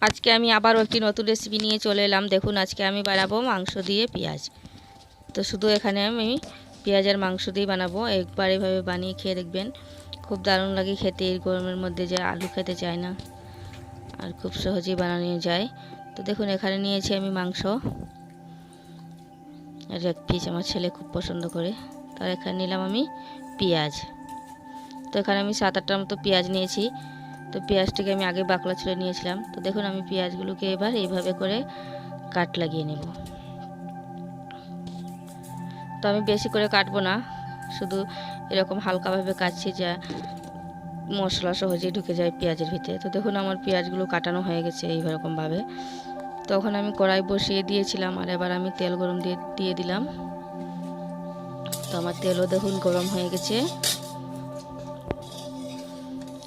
আজকে আমি আবারও একটি নতুন রেসিপি নিয়ে চলে এলাম। দেখুন আজকে আমি বানাবো মাংস দিয়ে পেঁয়াজ। তো শুধু এখানে আমি পেঁয়াজের মাংস দিয়ে বানাবো। একবার এভাবে বানিয়ে খেয়ে দেখবেন, খুব দারুণ লাগে খেতে। এই গরমের মধ্যে যে আলু খেতে চায় না, আর খুব সহজেই বানানো যায়। তো দেখুন এখানে নিয়েছি আমি মাংস, আর এক পিস আমার ছেলে খুব পছন্দ করে। তার এখানে নিলাম আমি পেঁয়াজ। তো এখানে আমি 7-8টার মতো পেঁয়াজ নিয়েছি। তো পেঁয়াজটাকে আমি আগে বাকলা ছুলে নিয়েছিলাম। তো দেখুন আমি পেঁয়াজগুলোকে এবার এইভাবে করে কাট লাগিয়ে নেব। তো আমি বেশি করে কাটবো না, শুধু এরকম হালকাভাবে কাটছি, যা মশলা সহজেই ঢুকে যায় পেঁয়াজের ভিতরে। তো দেখুন আমার পেঁয়াজগুলো কাটানো হয়ে গেছে এইরকমভাবে। তখন আমি কড়াই বসিয়ে দিয়েছিলাম, আর এবার আমি তেল গরম দিয়ে দিলাম। তো আমার তেলও দেখুন গরম হয়ে গেছে।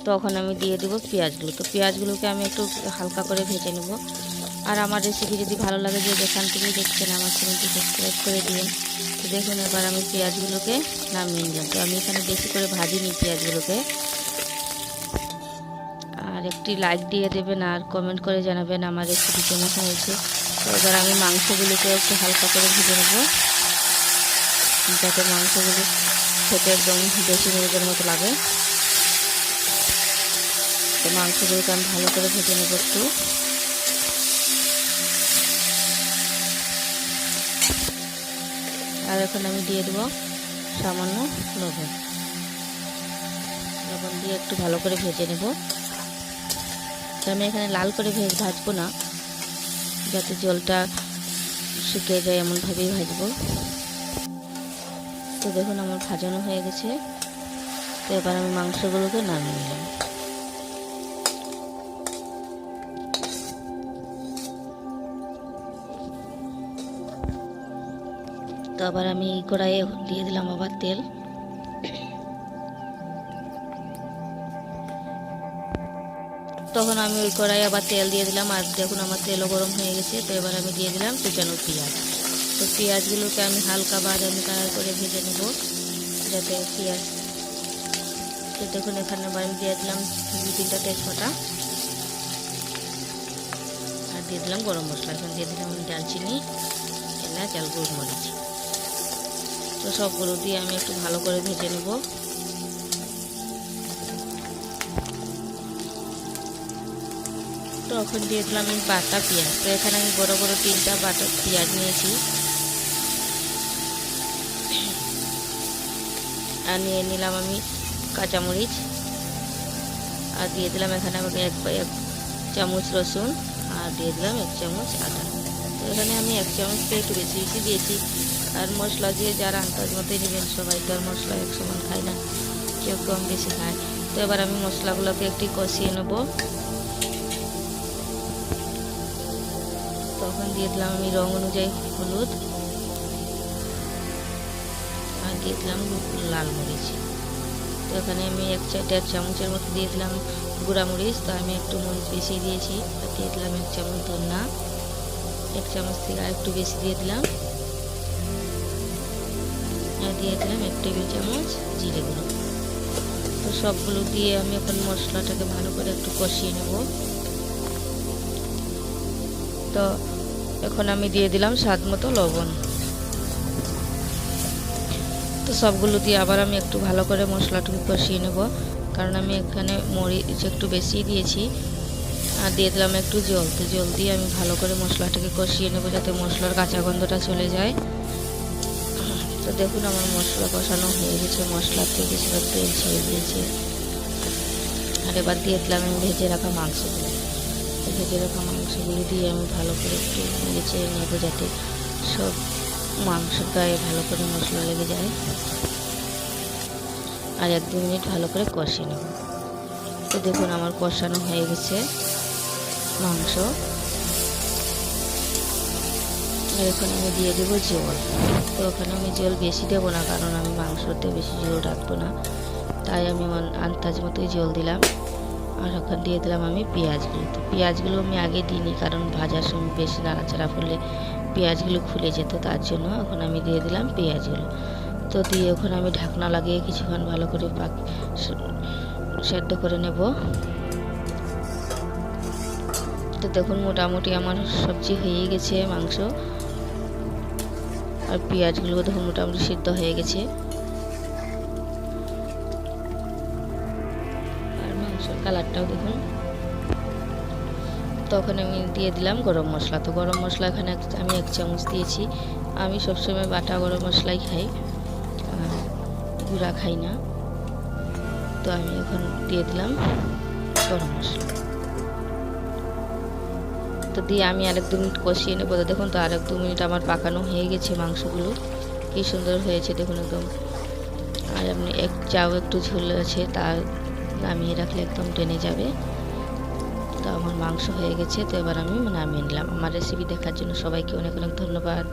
তখন আমি দিয়ে দেবো পেঁয়াজগুলো। তো পেঁয়াজগুলোকে আমি একটু হালকা করে ভেজে নেব। আর আমার রেসিপি যদি ভালো লাগে, যে যেখান থেকে দেখছেন আমার চ্যানেলটি সাবস্ক্রাইব করে দিন। তো দেখুন এবার আমি পেঁয়াজগুলোকে নামিয়ে নিলাম। তো আমি এখানে বেশি করে ভাজিনি পেঁয়াজগুলোকে। আর একটি লাইক দিয়ে দেবেন, আর কমেন্ট করে জানাবেন আমার রেসিপি কেমন হয়েছে। তো এবার আমি মাংসগুলোকে একটু হালকা করে ভেজে নেব, যাতে মাংসগুলো খেতে একদম বেশি মুরগের মতো লাগে। তো মাংসগুলোকে আমি ভালো করে ভেজে নেব একটু। আর এখন আমি দিয়ে দেবো সামান্য লবণ। লবণ দিয়ে একটু ভালো করে ভেজে নেব। তো আমি এখানে লাল করে ভাজবো না, যাতে জলটা শুকিয়ে যায় এমনভাবেই ভাজবো। তো দেখুন আমার ভাজানো হয়ে গেছে। তো এবার আমি মাংসগুলোকে নামিয়ে নিলাম। তো আবার আমি কড়াইয়ে দিয়ে দিলাম আবার তেল। তখন আমি ওই কড়াইয়ে আবার তেল দিয়ে দিলাম, আর দেখুন আমার তেলও গরম হয়ে গেছে। তো এবার আমি দিয়ে দিলাম কুচানো পেঁয়াজ। তো পেঁয়াজগুলোকে আমি হালকা বাদামি কালার করে ভেজে নেব, যাতে পেঁয়াজ। তো দেখুন এখানে আবার আমি দিয়ে দিলাম 2-3টা তেজপাতা, আর দিয়ে দিলাম গরম মশলা। এখন দিয়ে দিলাম দারচিনি, এলাচ আর গোলমরিচ। তো সবগুলো দিয়ে আমি একটু ভালো করে ভেজে নেব। তো এখন দিয়ে দিলাম আমি বাটা পেঁয়াজ। তো এখানে আমি বড় বড় 3টা বাটা পেঁয়াজ নিয়েছি, আর নিয়ে নিলাম আমি কাঁচামরিচ, আর দিয়ে দিলাম এখানে আমি 1 চামচ রসুন, আর দিয়ে দিলাম 1 চামচ আদা। তো এখানে আমি 1 চামচ থেকে একটু বেশি দিয়েছি। আর মশলা দিয়ে যারা আন্দাজ মতোই নেবেন, সবাই তো আর মশলা এক সমান খায় না, কেউ কম বেশি খায়। তো এবার আমি মশলাগুলোকে একটু কষিয়ে নেব। তখন দিয়ে দিলাম আমি রং অনুযায়ী হলুদ, আর দিয়ে দিলাম লাল মরিচ। তো এখানে আমি 1-1.5 চামচের মতো দিয়ে দিলাম গুঁড়া মরিচ। তো আমি একটু মরিচ বেশি দিয়েছি। আর দিয়ে দিলাম 1 চামচ ধনিয়া, 1 চামচ থেকে আর একটু বেশি দিয়ে দিলাম। আর দিয়ে দিলাম 1 টেবিল চামচ জিরে গুঁড়ো। তো সবগুলো দিয়ে আমি এখন মশলাটাকে ভালো করে একটু কষিয়ে নেব। তো এখন আমি দিয়ে দিলাম স্বাদ মতো লবণ। তো সবগুলো দিয়ে আবার আমি একটু ভালো করে মশলাটাকে কষিয়ে নেব, কারণ আমি এখানে মরিচ একটু বেশি দিয়েছি। আর দিয়ে দিলাম একটু জল। তো জল দিয়ে আমি ভালো করে মশলাটাকে কষিয়ে নেব, যাতে মশলার কাঁচা গন্ধটা চলে যায়। তো দেখুন আমার মশলা কষানো হয়ে গেছে, মশলার থেকে সব তেল ছেড়ে দিয়েছে। আর এবার দিয়ে দিলাম আমি ভেজে রাখা মাংসগুলো। তো ভেজে রাখা মাংসগুলো দিয়ে আমি ভালো করে একটু নেড়ে নেব, যাতে সব মাংসের গায়ে ভালো করে মশলা লেগে যায়। আর 1-2 মিনিট ভালো করে কষিয়ে নেব। তো দেখুন আমার কষানো হয়ে গেছে মাংস। এখন আমি দিয়ে দেবো জল। তো ওখানে আমি জল বেশি দেবো না, কারণ আমি মাংসতে বেশি জল রাখবো না, তাই আমি আন্দাজ মতোই জল দিলাম। আর ওখানে দিয়ে দিলাম আমি পেঁয়াজগুলো। তো পেঁয়াজগুলো আমি আগে দিইনি, কারণ ভাজার সময় বেশি নাড়াচাড়া করলে পেঁয়াজগুলো খুলে যেত, তার জন্য এখন আমি দিয়ে দিলাম পেঁয়াজগুলো। তো দিয়ে ওখানে আমি ঢাকনা লাগিয়ে কিছুক্ষণ ভালো করে সেদ্ধ করে নেব। তো দেখুন মোটামুটি আমার সবজি হয়ে গেছে, মাংস আর পেঁয়াজগুলো দেখুন মোটামুটি সিদ্ধ হয়ে গেছে। আর মাংসের কালারটাও দেখুন। তখন আমি দিয়ে দিলাম গরম মশলা। তো গরম মশলা এখানে আমি 1 চামচ দিয়েছি। আমি সবসময় বাটা গরম মশলাই খাই, গুঁড়া খাই না। তো আমি এখন দিয়ে দিলাম গরম মশলা। তো দিয়ে আমি আর 1-2 মিনিট কষিয়ে নেবো। তো দেখুন তো আর 1-2 মিনিট আমার পাকানো হয়ে গেছে মাংসগুলো, কি সুন্দর হয়েছে দেখুন একদম। আর আপনি একটু ঝোল আছে, তা নামিয়ে রাখলে একদম টেনে যাবে। তো আমার মাংস হয়ে গেছে, তো এবার আমি নামিয়ে নিলাম। আমার রেসিপি দেখার জন্য সবাইকে অনেক অনেক ধন্যবাদ।